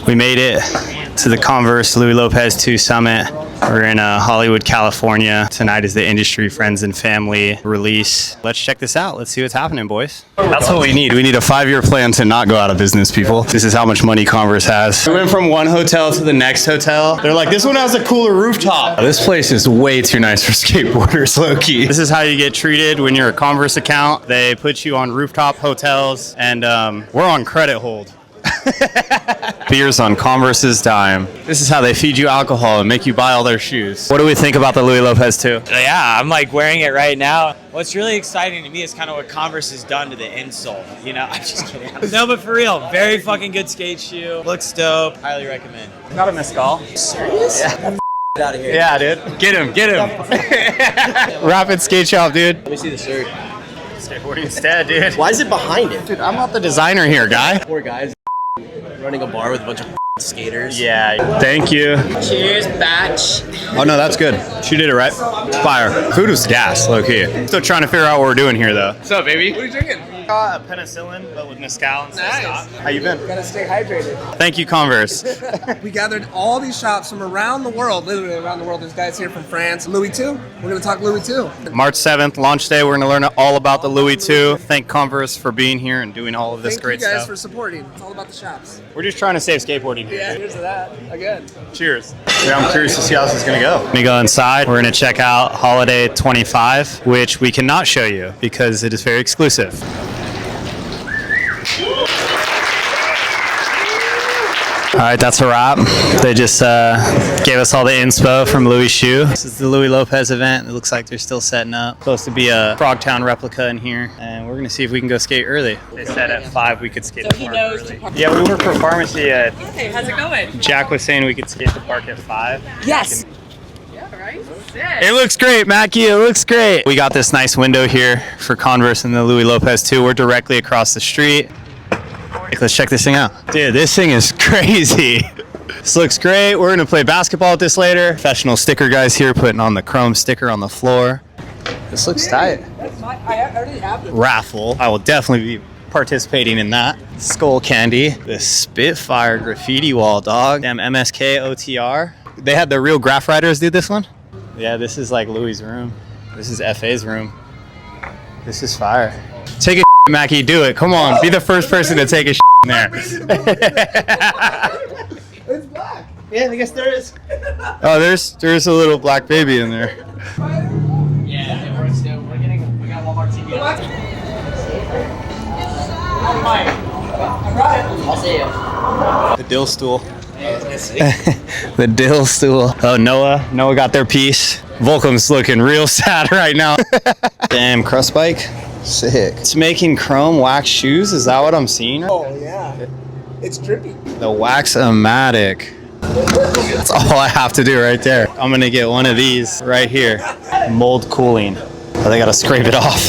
We made it to the Converse Louie Lopez 2 Summit. We're in Hollywood, California. Tonight is the industry friends and family release. Let's check this out. Let's see what's happening, boys. That's what we need. We need a 5-year plan to not go out of business, people. This is how much money Converse has. We went from one hotel to the next hotel. They're like, this one has a cooler rooftop. This place is way too nice for skateboarders, low-key. This is how you get treated when you're a Converse account. They put you on rooftop hotels, and we're on credit hold. Beers on Converse's dime. This is how they feed you alcohol and make you buy all their shoes. What do we think about the Louie Lopez 2? Yeah, I'm like wearing it right now. What's really exciting to me is kind of what Converse has done to the insole. You know, I'm just kidding. No, but for real, very fucking good skate shoe. Looks dope. Highly recommend. Got a mezcal. Serious? Yeah. Out of here. Yeah, dude. Get him. Rapid skate shop, dude. Let me see the shirt. Skateboarding instead, dude. Why is it behind it? Dude, I'm not the designer here, guy. Poor guys running a bar with a bunch of skaters. Yeah, thank you. Cheers, batch. Oh no, that's good. She did it right. Fire. Food was gas, low key. Still trying to figure out what we're doing here, though. What's up, baby? What are you drinking? A penicillin, but with mezcal instead. Nice. How you been? Gotta stay hydrated. Thank you, Converse. We gathered all these shops from around the world, literally around the world. There's guys here from France. Louis 2. We're gonna talk Louis 2. March 7th, launch day. We're gonna learn all about the Louis 2. Thank Converse for being here and doing all of this great Thank you guys stuff. for supporting. It's all about the shops. We're just trying to save skateboarding here. Yeah, here's to that. Again. Cheers. Yeah, I'm curious to see how this is gonna go. Let me go inside. We're gonna check out Holiday 25, which we cannot show you because it is very exclusive. All right, that's a wrap. They just gave us all the inspo from Louis' shoe. This is the Louie Lopez event. It looks like they're still setting up. Supposed to be a Frogtown replica in here, and we're gonna see if we can go skate early. They said at 5 we could skate the park early. Yeah, we work for a pharmacy. Hey, how's it going? Jack was saying we could skate the park at 5. Yes. Yeah, right? It looks great, Mackie. It looks great. We got this nice window here for Converse and the Louie Lopez 2. We're directly across the street. Let's check this thing out. Dude, this thing is crazy. This looks great. We're gonna play basketball with this later. Professional sticker guys here putting on the chrome sticker on the floor. This looks tight. I already have them. Raffle. I will definitely be participating in that. Skull candy. The Spitfire graffiti wall, dog. Damn, MSK OTR. They had the real graph writers do this one? Yeah, this is like Louis' room. This is FA's room. This is fire. Take a Mackie, do it. Come on, be the first person to take a in there. It's black. Yeah, I guess there is. Oh, there's a little black baby in there. Yeah, we got one more TV. I'll see you. The dill stool. The dill stool. Oh, Noah got their piece. Volcom's looking real sad right now. Damn, crust bike. Sick. It's making chrome wax shoes. Is that what I'm seeing? Oh, yeah. It's drippy. The Wax-O-Matic. That's all I have to do right there. I'm gonna get one of these right here. Mold cooling. Oh, they gotta scrape it off.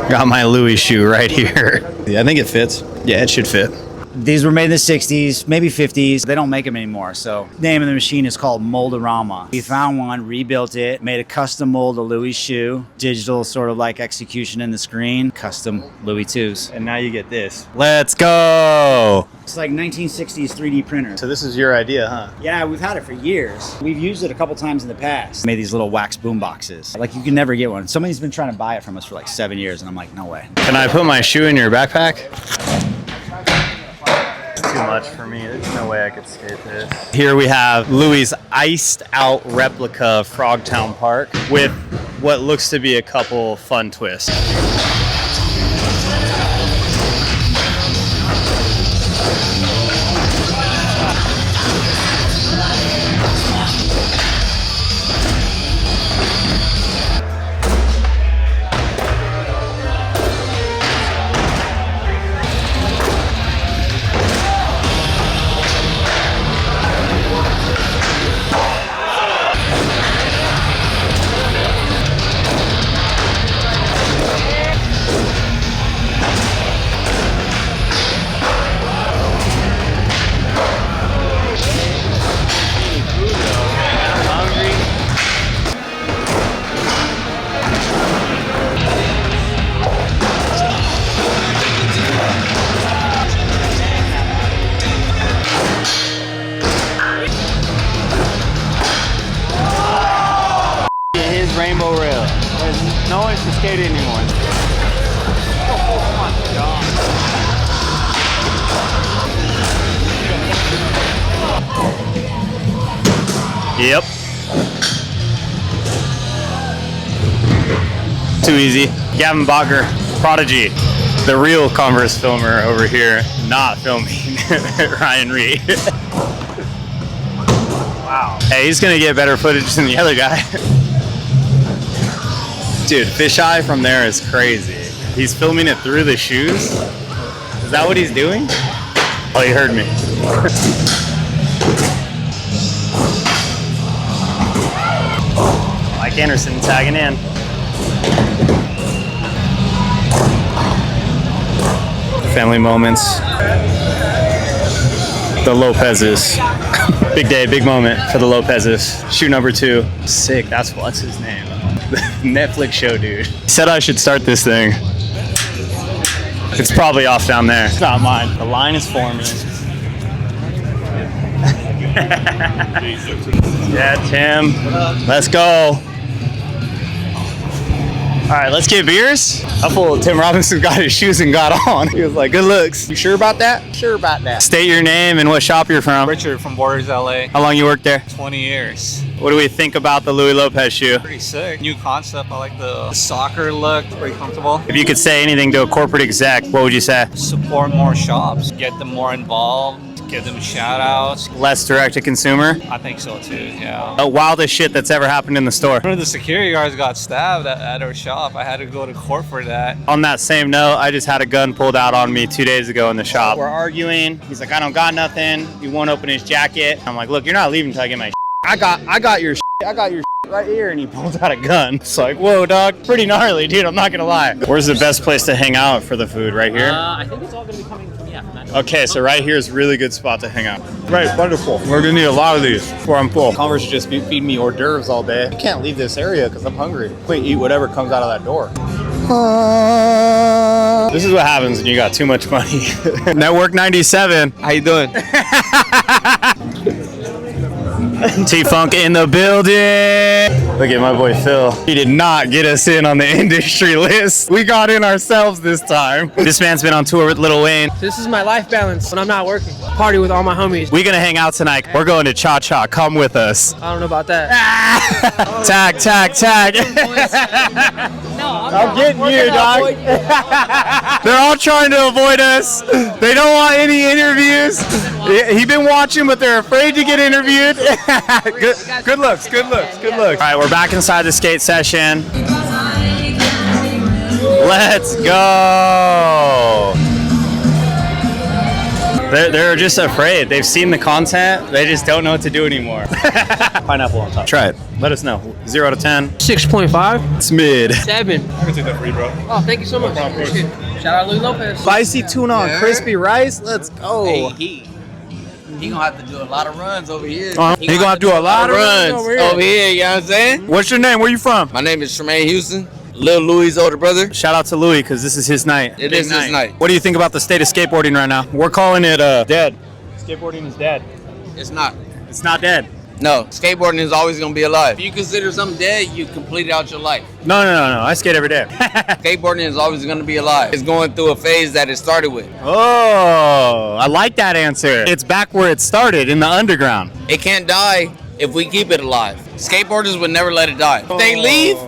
Got my Louis shoe right here. Yeah, I think it fits. Yeah, it should fit. These were made in the 60s, maybe 50s. They don't make them anymore. So the name of the machine is called Mold-O-Rama. We found one, rebuilt it, made a custom mold of Louis' shoe, digital sort of like execution in the screen, custom Louis 2s. And now you get this. Let's go! It's like 1960s 3D printer. So this is your idea, huh? Yeah, we've had it for years. We've used it a couple times in the past. Made these little wax boom boxes. Like you can never get one. Somebody's been trying to buy it from us for like 7 years and I'm like, no way. Can I put my shoe in your backpack? Too much for me. There's no way I could skate this. Here we have Louis' iced out replica of Frogtown Park with what looks to be a couple fun twists. Yep. Too easy. Gavin Bogger, Prodigy, the real Converse filmer over here, not filming Ryan Reed. Wow. Hey, he's gonna get better footage than the other guy. Dude, fisheye from there is crazy. He's filming it through the shoes. Is that what he's doing? Oh, he heard me. Mike Anderson tagging in. Family moments. The Lopez's. Big day, big moment for the Lopez's. Shoe number 2. Sick, what's his name? The Netflix show dude. He said I should start this thing. It's probably off down there. It's not mine. The line is forming. Yeah, Tim. Let's go. All right, let's get beers. I fool Tim Robinson got his shoes and got on. He was like, good looks. You sure about that? Sure about that. State your name and what shop you're from. Richard from Borders, LA. How long you worked there? 20 years. What do we think about the Louie Lopez shoe? Pretty sick. New concept. I like the soccer look. Pretty comfortable. If you could say anything to a corporate exec, what would you say? Support more shops. Get them more involved. Give them shout outs. Less direct to consumer? I think so too, yeah. The wildest shit that's ever happened in the store. One of the security guards got stabbed at our shop. I had to go to court for that. On that same note, I just had a gun pulled out on me 2 days ago in the shop. We're arguing. He's like, I don't got nothing. He won't open his jacket. I'm like, look, you're not leaving until I get my shit. I got your shit. I got your shit right here. And he pulls out a gun. It's like, whoa, dog. Pretty gnarly, dude. I'm not gonna lie. Where's the best place to hang out for the food? Right here? I think it's all going to be coming from, Okay, so right here is a really good spot to hang out. Right, wonderful. We're gonna need a lot of these before I'm full. Converse just feed me hors d'oeuvres all day. I can't leave this area because I'm hungry. Wait, eat whatever comes out of that door. This is what happens when you got too much money. Network 97. How you doing? T-Funk in the building. Look at my boy Phil. He did not get us in on the industry list. We got in ourselves this time. This man's been on tour with Lil Wayne. This is my life balance when I'm not working. Party with all my homies. We're gonna hang out tonight. We're going to Cha Cha. Come with us. I don't know about that. Tag, tag, tag. I'm getting you, dog. They're all trying to avoid us. They don't want any interviews. He's been watching, but they're afraid to get interviewed. Good looks, good looks, good looks. All right, we're back inside the skate session. Let's go. They're just afraid. They've seen the content. They just don't know what to do anymore. Pineapple on top. Try it. Let us know. 0 to 10. 6.5. It's mid. 7. I can take that for you, bro. Oh, thank you so much. Appreciate it. Shout out Louie Lopez. Spicy tuna on crispy rice. Let's go. He gonna have to do a lot of runs over here. He gonna have to do a lot of runs over here, you know what I'm saying? What's your name? Where you from? My name is Tremaine Houston, Lil Louie's older brother. Shout out to Louie, because this is his night. It is his night. What do you think about the state of skateboarding right now? We're calling it dead. Skateboarding is dead. It's not. It's not dead. No, skateboarding is always gonna be alive. If you consider something dead, you completed out your life. No. I skate every day. Skateboarding is always gonna be alive. It's going through a phase that it started with. Oh, I like that answer. It's back where it started, in the underground. It can't die if we keep it alive. Skateboarders would never let it die. If they leave,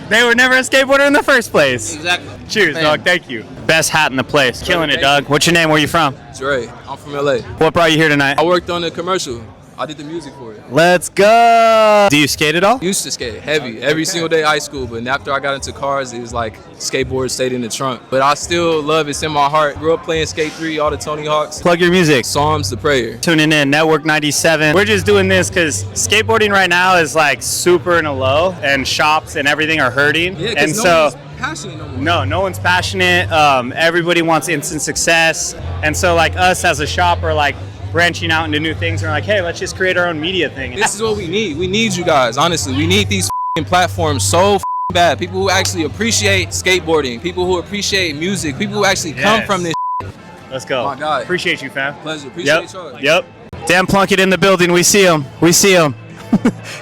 they were never a skateboarder in the first place. exactly. Cheers, Man. dog. Thank you. Best hat in the place. Killing it, Doug. What's your name? Where you from? Dre, I'm from LA. What brought you here tonight? I worked on the commercial. I did the music for it. Let's go. Do you skate at all? Used to skate heavy every single day high school, but after I got into cars, it was like skateboard stayed in the trunk. But I still love it's in my heart. Grew up playing Skate 3, all the Tony Hawks. Plug your music. Psalms the Prayer. Tuning in, Network 97. We're just doing this because skateboarding right now is like super in a low, and shops and everything are hurting. Yeah, and because so no one's passionate no more. no one's passionate. Everybody wants instant success, and so like us as a shop are like branching out into new things. And we're like, hey, let's just create our own media thing. This is what we need. We need you guys, honestly. We need these platforms so bad. People who actually appreciate skateboarding, people who appreciate music, people who actually come from this. Let's go. My God. Appreciate you, fam. Pleasure. Appreciate y'all. Yep. Dan Plunkett in the building. We see him.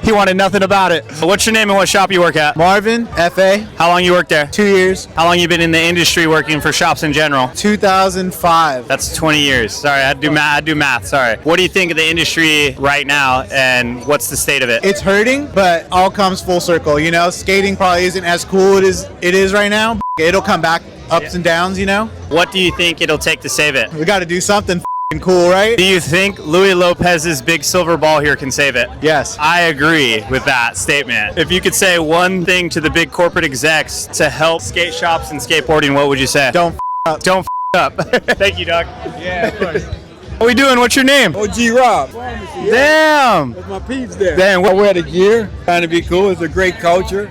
He wanted nothing about it. What's your name and what shop you work at? Marvin, FA, How long you work there? 2 years, How long you been in the industry working for shops in general? 2005. That's 20 years. Sorry, I do math. Sorry. What do you think of the industry right now, and what's the state of it? It's hurting, but all comes full circle. You know, skating probably isn't as cool as it is right now. It'll come back ups and downs, you know. What do you think it'll take to save it? We got to do something cool, right? Do you think Louie Lopez's big silver ball here can save it? Yes. I agree with that statement. If you could say one thing to the big corporate execs to help skate shops and skateboarding, what would you say? Don't up. Don't up. Thank you, Doc. Yeah, of course. What we doing? What's your name? OG Rob. Damn. That's my peeps there. Damn. I wear the gear. Trying to be cool. It's a great culture.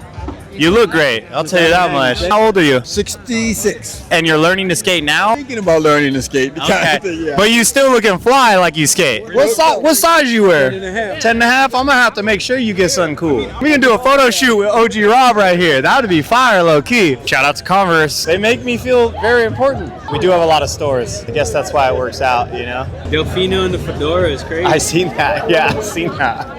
You look great. I'll tell you that much. How old are you? 66. And you're learning to skate now? Thinking about learning to skate. Okay. Yeah. But you still looking fly like you skate. What size you wear? 10.5. 10 and a half? I'm gonna have to make sure you get something cool. We can do a photo shoot with OG Rob right here. That would be fire, low key. Shout out to Converse. They make me feel very important. We do have a lot of stores. I guess that's why it works out, you know? Delfino in the fedora is crazy. I seen that. Yeah, I seen that.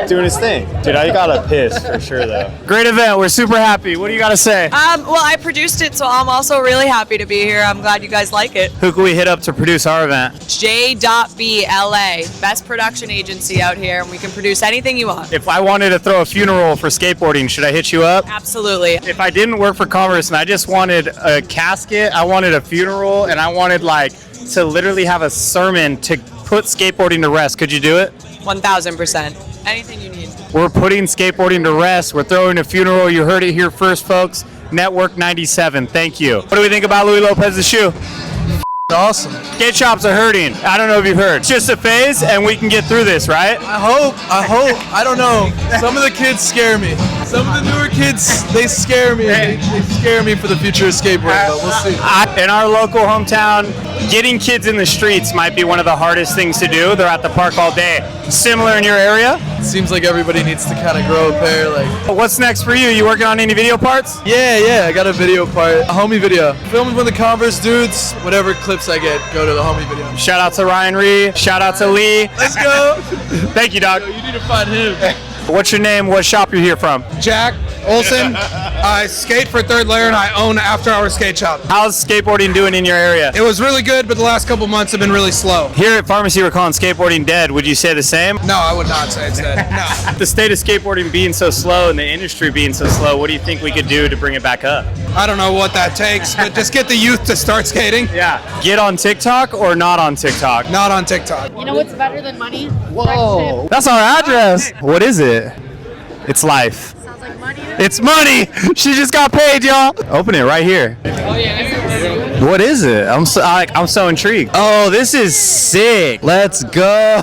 Doing his thing. Dude, I gotta piss for sure though. Great event. We're super happy. What do you gotta say? Well, I produced it, so I'm also really happy to be here. I'm glad you guys like it. Who can we hit up to produce our event? J.B LA, best production agency out here, and we can produce anything you want. If I wanted to throw a funeral for skateboarding, should I hit you up? Absolutely. If I didn't work for Converse and I just wanted a casket, I wanted a funeral, and I wanted like to literally have a sermon to put skateboarding to rest, could you do it? 1000%. Anything you need. We're putting skateboarding to rest. We're throwing a funeral. You heard it here first, folks. Network 97. Thank you. What do we think about Louie Lopez's shoe? Awesome. Skate shops are hurting. I don't know if you've heard. It's just a phase, and we can get through this, right? I hope. I don't know. Some of the kids scare me. Some of the newer kids, they scare me. They scare me for the future of skateboarding, but we'll see. In our local hometown, getting kids in the streets might be one of the hardest things to do. They're at the park all day. Similar in your area? It seems like everybody needs to kind of grow a pair. What's next for you? You working on any video parts? Yeah, I got a video part, a homie video. Filmed with the Converse dudes, whatever clips I get, go to the homie video. Shout out to Ryan Ree. Shout out to Lee. Let's go. Thank you, Doc. You need to find him. What's your name? What shop you here from? Jack Olson. I skate for Third Layer and I own After Hours Skate Shop. How's skateboarding doing in your area? It was really good, but the last couple months have been really slow. Here at Pharmacy, we're calling skateboarding dead. Would you say the same? No, I would not say it's dead. No. The state of skateboarding being so slow and the industry being so slow, what do you think we could do to bring it back up? I don't know what that takes, but just get the youth to start skating. Yeah. Get on TikTok or not on TikTok? Not on TikTok. You know what's better than money? Whoa. That's our address. What is it? It's life. Sounds like money. It's money. She just got paid, y'all. Open it right here. Oh yeah. What is it? I'm so intrigued. Oh, this is sick. Let's go.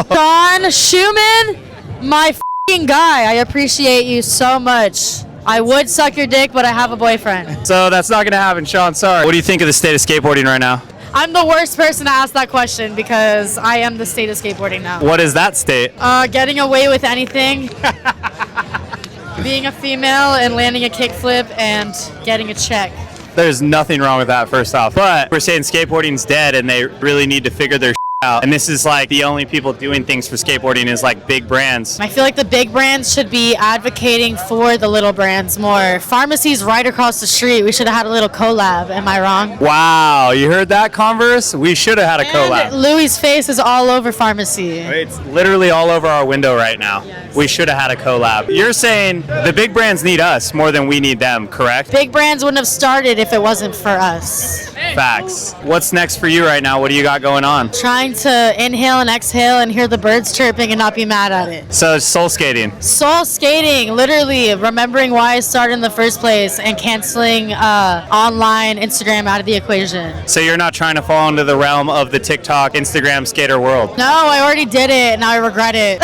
Sean Schumann, my f***ing guy. I appreciate you so much. I would suck your dick, but I have a boyfriend. So that's not gonna happen, Sean. Sorry. What do you think of the state of skateboarding right now? I'm the worst person to ask that question because I am the state of skateboarding now. What is that state? Getting away with anything. Being a female and landing a kickflip and getting a check. There's nothing wrong with that, first off. But we're saying skateboarding's dead and they really need to figure their out. And this is like the only people doing things for skateboarding is like big brands. I feel like the big brands should be advocating for the little brands more. Pharmacy's right across the street. We should have had a little collab. Am I wrong? Wow, you heard that, Converse? We should have had a collab. And Louie's face is all over Pharmacy. It's literally all over our window right now. Yes. We should have had a collab. You're saying the big brands need us more than we need them, correct? Big brands wouldn't have started if it wasn't for us. Facts. What's next for you right now? What do you got going on? Trying to inhale and exhale and hear the birds chirping and not be mad at it. So it's soul skating. Soul skating, literally remembering why I started in the first place and canceling online Instagram out of the equation. So you're not trying to fall into the realm of the TikTok, Instagram skater world? No, I already did it. Now I regret it.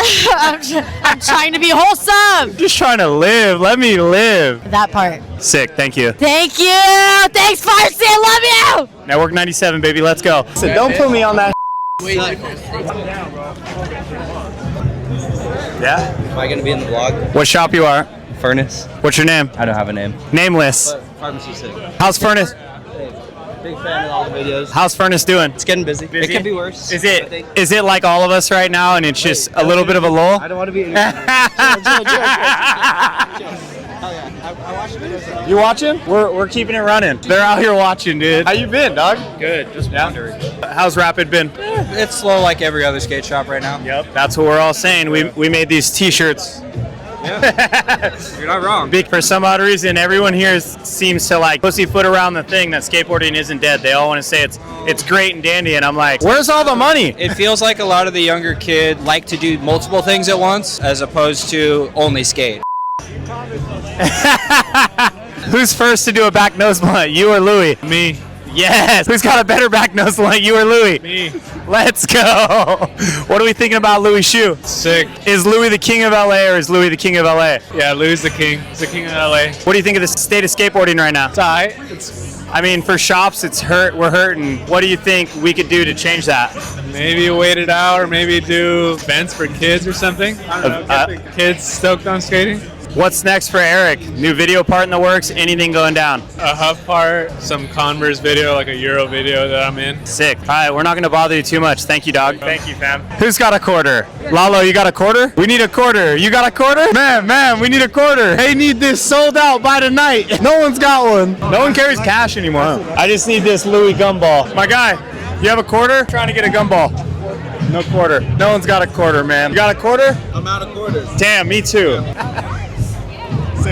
I'm trying to be wholesome. Just trying to live. Let me live. That part. Sick. Thank you. Thank you. Thanks, Farsi. I love you. Network 97, baby. Let's go. So don't put me on that. Yeah? Am I gonna be in the vlog? What shop you are? Furnace. What's your name? I don't have a name. Nameless. Pharmacy sick. How's Furnace? Big fan of all the videos. How's Furnace doing? It's getting busy. It could be worse. Is it like all of us right now, and it's just a little bit of a lull? I don't want to be. Chill. Oh yeah, I watched the videos. You watching? We're keeping it running. They're out here watching, dude. How you been, dog? Good. Just wondering. How's Rapid been? It's slow like every other skate shop right now. Yep. That's what we're all saying. We made these T-shirts. Yeah. You're not wrong. For some odd reason, everyone here seems to like pussyfoot around the thing that skateboarding isn't dead. They all want to say it's great and dandy, and I'm like, where's all the money? It feels like a lot of the younger kids like to do multiple things at once, as opposed to only skate. Who's first to do a back nose blunt, you or Louie? Me. Yes. Who's got a better back nose blunt, you or Louie? Me. Let's go. What are we thinking about Louie's shoe? Sick. Is Louie the king of LA, or is Louie the king of LA? Yeah, Louie's the king. He's the king of LA. What do you think of the state of skateboarding right now? It's alright. I mean, for shops, we're hurting. What do you think we could do to change that? Maybe wait it out, or maybe do events for kids or something. I don't know. Get the kids stoked on skating. What's next for Eric? New video part in the works? Anything going down? A Huff part, some Converse video, like a Euro video that I'm in. Sick. All right, we're not going to bother you too much. Thank you, dog. Thank you, fam. Who's got a quarter? Lalo, you got a quarter? We need a quarter. You got a quarter? Man, we need a quarter. They need this sold out by tonight. No one's got one. No one carries cash anymore. I just need this Louie gumball. My guy, you have a quarter? I'm trying to get a gumball. No quarter. No one's got a quarter, man. You got a quarter? I'm out of quarters. Damn, me too.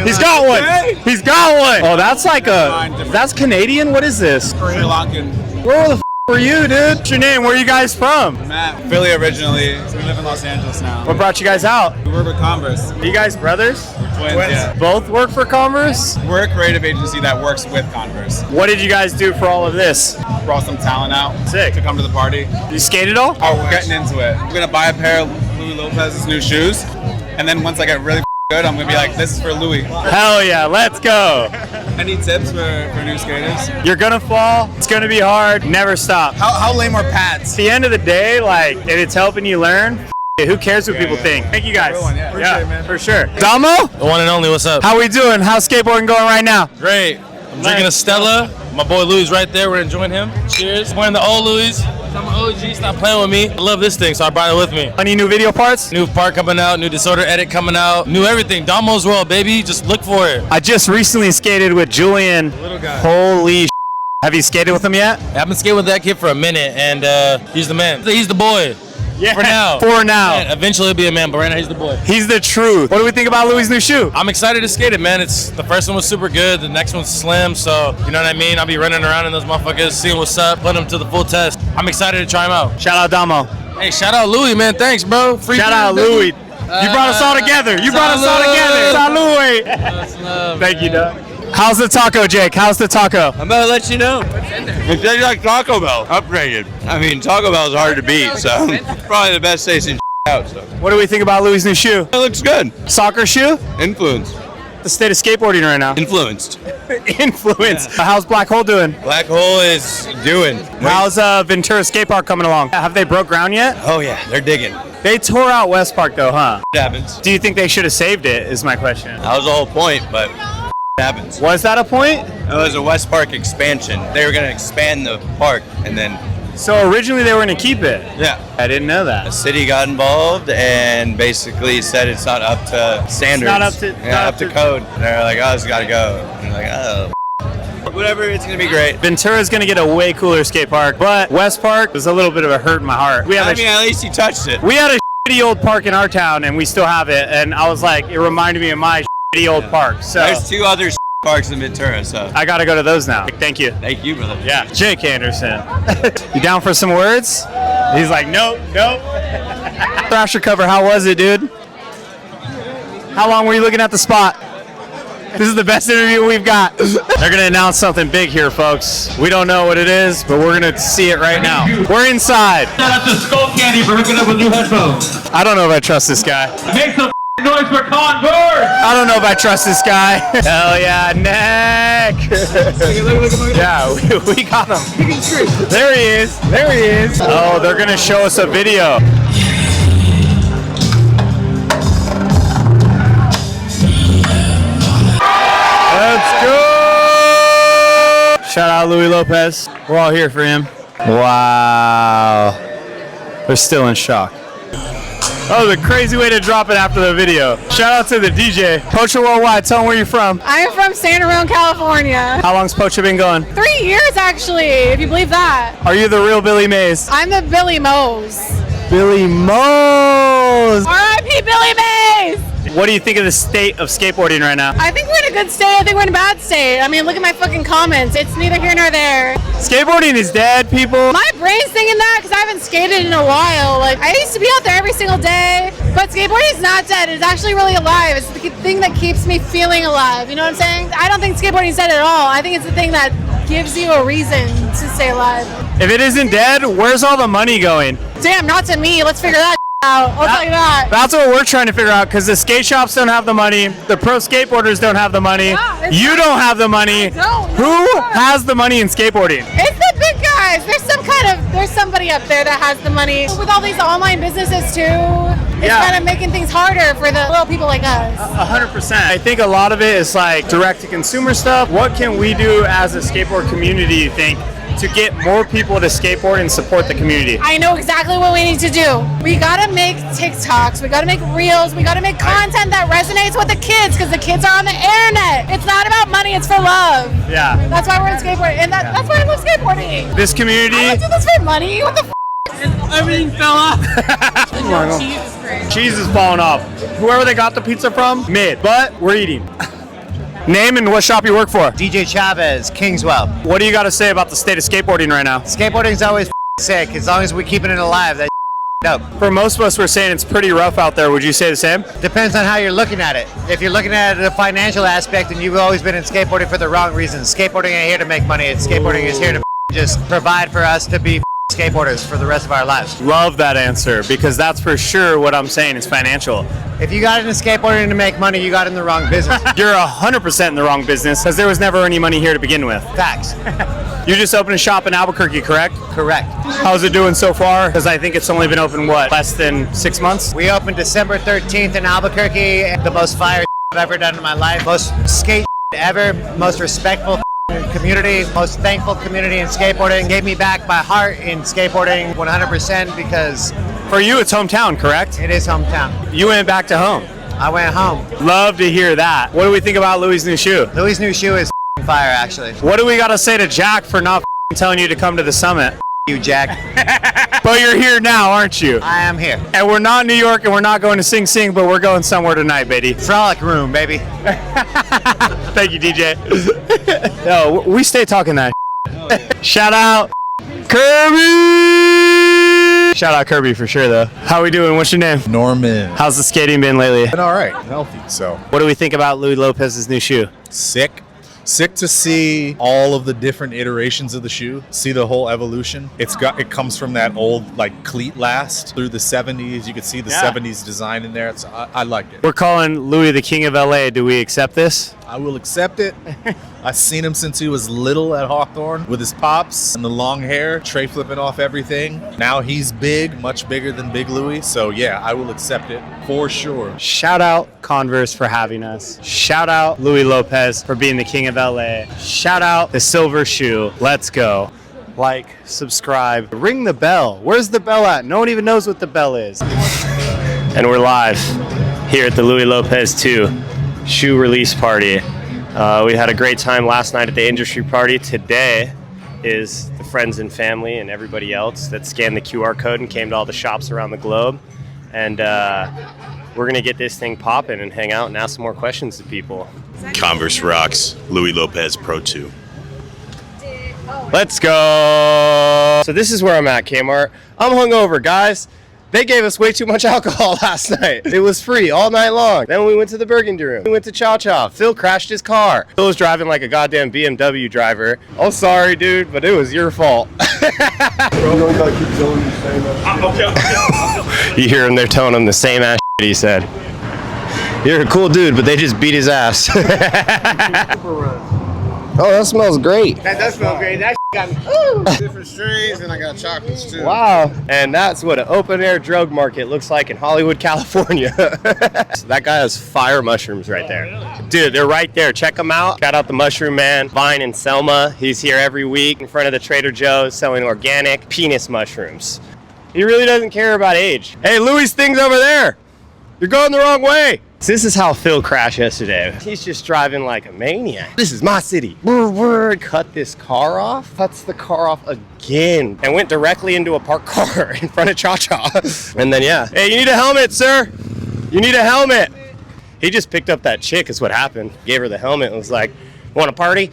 He's got one. He's got one. Oh, that's like that's Canadian. What is this? Sri Lankan. Where the were you, dude? What's your name? Where are you guys from? Matt, Philly originally. We live in Los Angeles now. What brought you guys out? We work with Converse. Are you guys brothers? We're twins, yeah. Both work for Converse? We're a creative agency that works with Converse. What did you guys do for all of this? Brought some talent out. Sick. To come to the party. You skate at all? Oh, we're getting into it. We're gonna buy a pair of Louie Lopez's new shoes, and then once I get really good, I'm gonna be like, this is for Louie. Hell yeah, let's go. Any tips for new skaters? You're gonna fall, it's gonna be hard, never stop. How lame are pads? At the end of the day, like, if it's helping you learn, who cares what people think? Thank you guys. Appreciate it, man. For sure. Damo? The one and only, what's up? How we doing? How's skateboarding going right now? Great. I'm drinking a Stella. My boy Louie's right there. We're enjoying him. Cheers. Wearing the old Louie's. I'm an OG. Stop playing with me. I love this thing, so I brought it with me. Any new video parts? New part coming out. New Disorder edit coming out. New everything. Damo's World, baby. Just look for it. I just recently skated with Julian. Little guy. Holy Have you skated with him yet? I've been skating with that kid for a minute, and he's the man. He's the boy. Yeah. For now. For now. Man, eventually he'll be a man, but right now he's the boy. He's the truth. What do we think about Louie's new shoe? I'm excited to skate it, man. The first one was super good. The next one's slim, so you know what I mean? I'll be running around in those motherfuckers, seeing what's up, putting them to the full test. I'm excited to try them out. Shout out Damo. Hey, shout out Louie, man. Thanks, bro. Free shout out Louie. You brought us all together. You brought us all together. Salud. Thank you, Doug. How's the taco, Jake? How's the taco? I'm about to let you know. It tastes like Taco Bell, upgraded. I mean, Taco Bell is hard to beat, so probably the best tasting out. So. What do we think about Louie's new shoe? It looks good. Soccer shoe? Influenced. The state of skateboarding right now. Influenced. Influenced. Yeah. How's Black Hole doing? Black Hole is doing. How's Ventura Skate Park coming along? Have they broke ground yet? Oh yeah, they're digging. They tore out West Park though, huh? It happens. Do you think they should have saved it, is my question. That was the whole point, but it happens. Was that a point? It was a West Park expansion. They were going to expand the park, and then... So originally they were going to keep it? Yeah. I didn't know that. The city got involved and basically said it's not up to standards. It's not up to code. And they're like, oh, it's got to go. And they're like, oh, whatever, it's going to be great. Ventura's going to get a way cooler skate park, but West Park was a little bit of a hurt in my heart. at least you touched it. We had a shitty old park in our town, and we still have it, and I was like, it reminded me of my shitty old park. So there's 2 other parks in Ventura, so I got to go to those now. Thank you. Thank you, brother. Yeah. Jake Anderson. You down for some words? He's like, nope. Thrasher cover, how was it, dude? How long were you looking at the spot? This is the best interview we've got. They're going to announce something big here, folks. We don't know what it is, but we're going to see it right now. We're inside. Shout out to Skull Candy for hooking up with new headphones. I don't know if I trust this guy. Make some noise for Converse. I don't know if I trust this guy. Hell yeah, neck. Yeah, we got him. There he is. Oh, they're going to show us a video. Let's go! Shout out Louie Lopez. We're all here for him. Wow. They're still in shock. Oh, the crazy way to drop it after the video. Shout out to the DJ. Poacher Worldwide, tell them where you're from. I'm from San Ramon, California. How long's Poacher been going? 3 years, actually, if you believe that. Are you the real Billy Mays? I'm the Billy Mose. Billy Mose! R.I.P. Billy Mays! What do you think of the state of skateboarding right now? I think we're in a good state. I think we're in a bad state. I mean, look at my fucking comments. It's neither here nor there. Skateboarding is dead, people. My brain's thinking that because I haven't skated in a while. Like, I used to be out there every single day, but skateboarding is not dead. It's actually really alive. It's the thing that keeps me feeling alive. You know what I'm saying? I don't think skateboarding is dead at all. I think it's the thing that gives you a reason to stay alive. If it isn't dead, where's all the money going? Damn, not to me. Let's figure that out. I'll tell you that. That's what we're trying to figure out, because the skate shops don't have the money, the pro skateboarders don't have the money, you don't have the money. Who has the money in skateboarding? It's the big guys. There's somebody up there that has the money. With all these online businesses too, it's kind of making things harder for the little people like us. 100%. I think a lot of it is like direct to consumer stuff. What can we do as a skateboard community, you think, to get more people to skateboard and support the community? I know exactly what we need to do. We gotta make TikToks, we gotta make reels, we gotta make content that resonates with the kids, because the kids are on the internet. It's not about money, it's for love. Yeah. That's why we're in skateboarding, and that's why I love skateboarding. This community. I don't do this for money. What the f? Everything fell off. Cheese is crazy. Cheese is falling off. Whoever they got the pizza from, mid. But we're eating. Name and what shop you work for? DJ Chavez, Kingswell. What do you got to say about the state of skateboarding right now? Skateboarding's always sick. As long as we're keeping it alive, that's dope. For most of us, we're saying it's pretty rough out there. Would you say the same? Depends on how you're looking at it. If you're looking at the financial aspect, and you've always been in skateboarding for the wrong reasons. Skateboarding ain't here to make money. Skateboarding is here to just provide for us to be skateboarders for the rest of our lives. Love that answer, because that's for sure what I'm saying is financial. If you got into skateboarding to make money, you got in the wrong business. You're 100% in the wrong business, because there was never any money here to begin with. Facts. You just opened a shop in Albuquerque, correct? Correct. How's it doing so far? Because I think it's only been open, what, less than 6 months? We opened December 13th in Albuquerque. The most fire I've ever done in my life. Most skate ever. Most respectful community, most thankful community in skateboarding. Gave me back my heart in skateboarding 100%, because for you it's hometown, correct? It is hometown. You went back to home. I went home. Love to hear that. What do we think about Louie's new shoe? Louie's new shoe is fire, actually. What do we got to say to Jack for not telling you to come to the summit? You, Jack. But you're here now, aren't you? I am here. And we're not in New York, and we're not going to Sing Sing, but we're going somewhere tonight, baby. Frolic Room, baby. Thank you, DJ. No, we stay talking that. Shout out Kirby! Shout out Kirby for sure, though. How we doing? What's your name? Norman. How's the skating been lately? Been all right. Healthy, so. What do we think about Louie Lopez's new shoe? Sick. Sick to see all of the different iterations of the shoe, see the whole evolution. It comes from that old like cleat last through the 70s. You could see the 70s design in there. I like it. We're calling Louie the King of LA. Do we accept this? I will accept it. I've seen him since he was little at Hawthorne with his pops and the long hair, tray flipping off everything. Now he's big, much bigger than Big Louie. So yeah, I will accept it for sure. Shout out Converse for having us. Shout out Louie Lopez for being the King of LA. Shout out the Silver Shoe. Let's go. Like, subscribe, ring the bell. Where's the bell at? No one even knows what the bell is. And we're live here at the Louie Lopez 2 shoe release party. We had a great time last night at the industry party. Today is the friends and family and everybody else that scanned the QR code and came to all the shops around the globe. And we're gonna get this thing popping and hang out and ask some more questions to people. Converse rocks. Louie Lopez Pro 2. Let's go. So this is where I'm at, Kmart. I'm hungover, guys. They gave us way too much alcohol last night. It was free all night long. Then we went to the Burgundy Room. We went to Cha Cha. Phil crashed his car. Phil was driving like a goddamn BMW driver. Oh, sorry, dude, but it was your fault. You hear him, they're telling him the same ass shit he said. You're a cool dude, but they just beat his ass. Oh, that smells great. That does smell great. That Different strains, and I got chocolates too. Wow. And that's what an open air drug market looks like in Hollywood, California. That guy has fire mushrooms right there. Dude, they're right there. Check them out. Shout out the Mushroom Man, Vine and Selma. He's here every week in front of the Trader Joe's selling organic penis mushrooms. He really doesn't care about age. Hey, Louie's thing's over there. You're going the wrong way. So this is how Phil crashed yesterday. He's just driving like a maniac. This is my city. Cut this car off. Cuts the car off again. And went directly into a parked car in front of Cha-Cha. And then, yeah. Hey, you need a helmet, sir. You need a helmet. He just picked up that chick is what happened. Gave her the helmet and was like, want a party?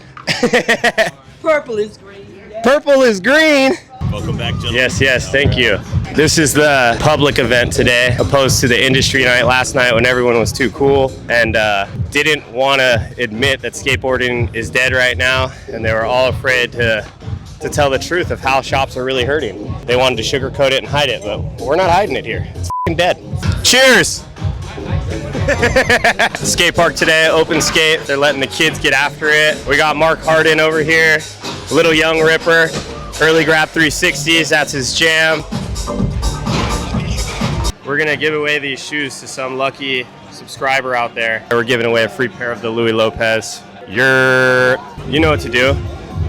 Purple is green. Purple is green. Welcome back, gentlemen. Yes, thank you. This is the public event today, opposed to the industry night last night when everyone was too cool and didn't want to admit that skateboarding is dead right now, and they were all afraid to tell the truth of how shops are really hurting. They wanted to sugarcoat it and hide it, but we're not hiding it here. It's f***ing dead. Cheers! Skate park today, open skate. They're letting the kids get after it. We got Mark Hardin over here, little young ripper. Early grab 360s, that's his jam. We're gonna give away these shoes to some lucky subscriber out there. We're giving away a free pair of the Louie Lopez. You know what to do.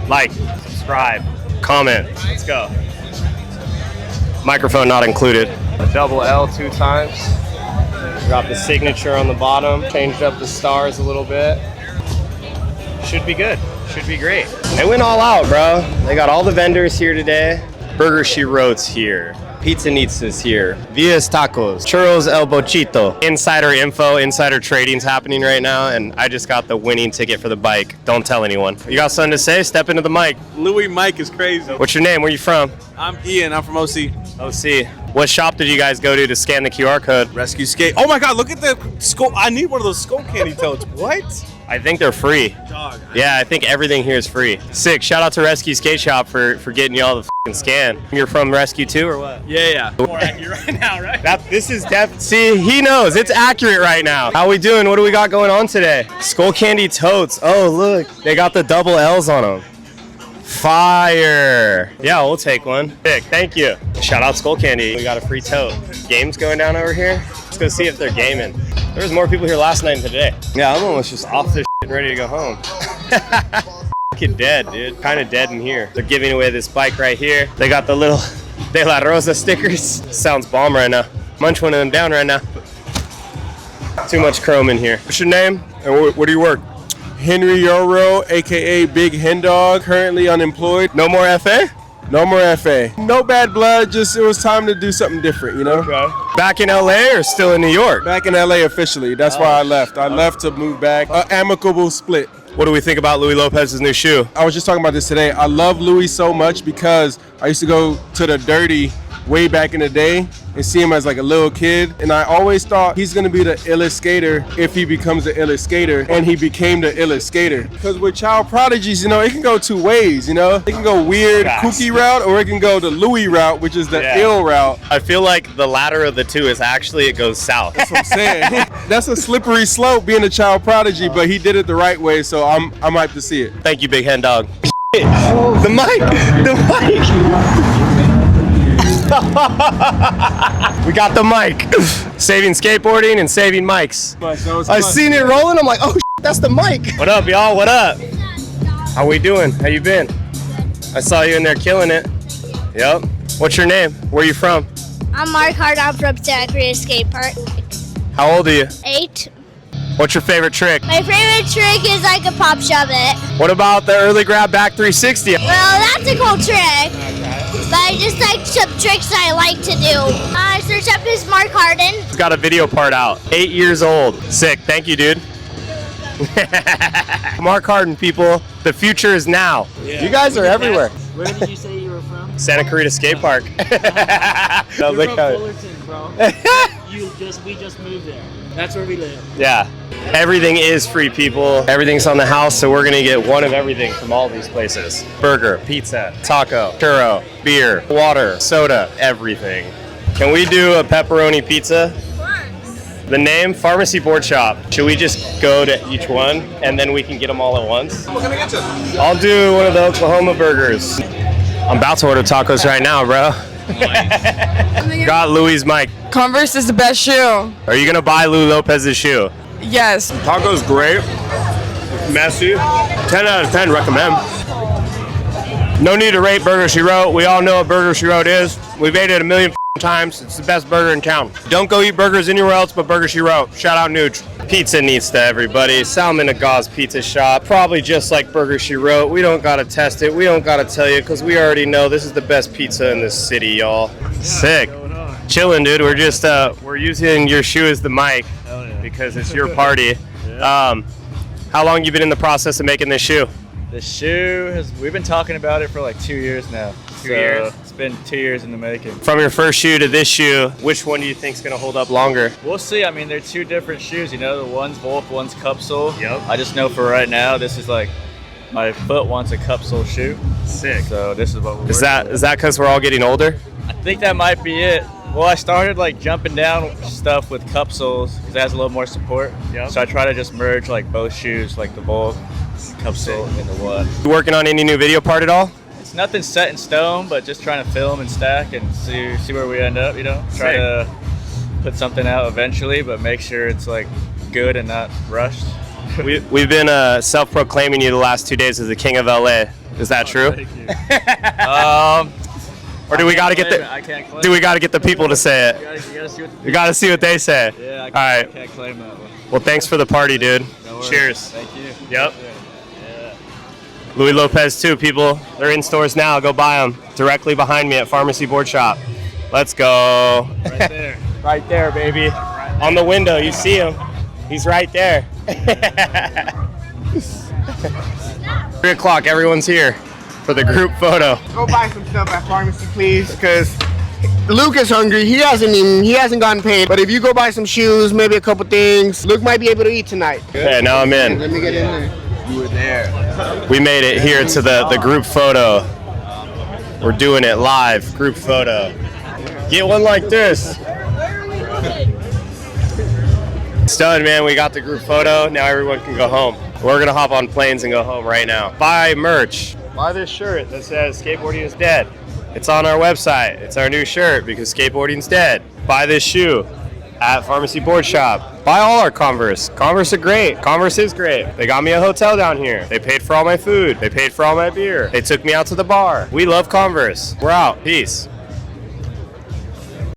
Like, subscribe, comment, let's go. Microphone not included. A double L 2 times. Got the signature on the bottom. Changed up the stars a little bit. Should be good. Should be great. They went all out, bro. They got all the vendors here today. Burger She Wrote's here. Pizza Nitza's here. Via's Tacos. Churros El Bochito. Insider info, insider trading's happening right now, and I just got the winning ticket for the bike. Don't tell anyone. You got something to say? Step into the mic. Louie Mike is crazy. What's your name? Where you from? I'm Ian. I'm from OC. OC. What shop did you guys go to scan the QR code? Rescue Skate. Oh my God, look at the scope. I need one of those scope candy totes. What? I think they're free. Yeah, I think everything here is free. Sick. Shout out to Rescue Skate Shop for getting y'all the f***ing scan. You're from Rescue too, or what? Yeah. More accurate right now, right? This is See, he knows. It's accurate right now. How we doing? What do we got going on today? Skull Candy totes. Oh, look. They got the double L's on them. Fire. Yeah, we'll take one. Sick. Thank you. Shout out Skull Candy. We got a free tote. Games going down over here. Let's go see if they're gaming. There was more people here last night than today. Yeah, I'm almost just off this and ready to go home. Fucking dead, dude. Kind of dead in here. They're giving away this bike right here. They got the little De La Rosa stickers. Sounds bomb right now. Munch one of them down right now. Too much chrome in here. What's your name? And where do you work? Henry Yoro, aka Big Hen Dog, currently unemployed. No more FA? No more FA. No bad blood, just it was time to do something different, you know? Okay. Back in LA or still in New York? Back in LA officially. That's why I left. I left to move back. Amicable split. What do we think about Louie Lopez's new shoe? I was just talking about this today. I love Louie so much because I used to go to the Dirty way back in the day and see him as like a little kid, and I always thought he's gonna be the illest skater if he becomes the illest skater, and he became the illest skater. Because with child prodigies, you know, it can go two ways, you know? It can go weird, kooky route, or it can go the Louie route, which is the ill route. I feel like the latter of the two is actually it goes south. That's what I'm saying. That's a slippery slope being a child prodigy, but he did it the right way, so I'm hyped to see it. Thank you, Big Hen Dog. The mic! The mic! We got the mic. Saving skateboarding and saving mics. I seen it rolling. I'm like, oh, that's the mic. What up, y'all? What up? How we doing? How you been? I saw you in there killing it. Yep. What's your name? Where you from? I'm Mark Hart. I'm from Santa Cruz Skate Park. How old are you? 8. What's your favorite trick? My favorite trick is I can pop shove it. What about the early grab back 360? Well, that's a cool trick. But I just like some tricks I like to do. Search up his Mark Hardin. He's got a video part out. 8 years old. Sick. Thank you, dude. Mark Hardin, people. The future is now. Yeah. You guys are everywhere. Where did you say you were from? Santa Clarita Skate Park. You're from Fullerton, bro. We just moved there. That's where we live. Yeah. Everything is free, people. Everything's on the house, so we're gonna get one of everything from all these places. Burger, pizza, taco, churro, beer, water, soda, everything. Can we do a pepperoni pizza? The name, Pharmacy Board Shop. Should we just go to each one and then we can get them all at once? What can I get you? I'll do one of the Oklahoma burgers. I'm about to order tacos right now, bro. Got Louie's mic. Converse is the best shoe. Are you gonna buy Louie Lopez's shoe? Yes. Taco's great. Messy. 10 out of 10 recommend. No need to rate Burger She Wrote. We all know what Burger She Wrote is. We've ate it a million times. It's the best burger in town. Don't go eat burgers anywhere else but Burger She Wrote. Shout out Nooch. Pizza needs to everybody. Salmon Agaz Pizza Shop. Probably just like Burger She Wrote. We don't gotta test it. We don't gotta tell you because we already know this is the best pizza in this city, y'all. Sick. Chilling, dude. We're just we're using your shoe as the mic because it's your party. How long you been in the process of making this shoe? The shoe we've been talking about it for like 2 years now. 2 years? It's been 2 years in the making. From your first shoe to this shoe, which one do you think's gonna hold up longer? We'll see. I mean, they're two different shoes, you know, the one's Wolf, one's Cupsole. Yep. I just know for right now, this is like, my foot wants a Cupsole shoe. Sick. So this is what we're Is that because we're all getting older? I think that might be it. Well, I started like jumping down stuff with Cupsoles because it has a little more support. Yep. So I try to just merge like both shoes, like the Wolf, Cupsole into one. You working on any new video part at all? It's nothing set in stone, but just trying to film and stack and see where we end up, you know? Try to put something out eventually, but make sure it's like good and not rushed. We've been self-proclaiming you the last 2 days as the king of LA. Is that true? Thank you. Or do we got to get I can't claim we got to get the people to say it? You gotta see what We got to see what they say. Yeah, All right. I can't claim that one. Well, thanks for the party, dude. No worries. Cheers. Thank you. Yep. Louie Lopez too, people. They're in stores now. Go buy them. Directly behind me at Pharmacy Board Shop. Let's go. Right there. Right there, baby. On the window, you see him. He's right there. 3 o'clock, everyone's here for the group photo. Go buy some stuff at Pharmacy, please, because Luke is hungry. He hasn't gotten paid. But if you go buy some shoes, maybe a couple things, Luke might be able to eat tonight. Okay, now I'm in. Let me get in there. You were there. We made it here to the group photo. We're doing it live, group photo. Get one like this. Stud, man, we got the group photo. Now everyone can go home. We're gonna hop on planes and go home right now. Buy merch. Buy this shirt that says skateboarding is dead. It's on our website. It's our new shirt because skateboarding's dead. Buy this shoe at Pharmacy Board Shop. Buy all our Converse. Converse are great. Converse is great. They got me a hotel down here. They paid for all my food. They paid for all my beer. They took me out to the bar. We love Converse. We're out. Peace.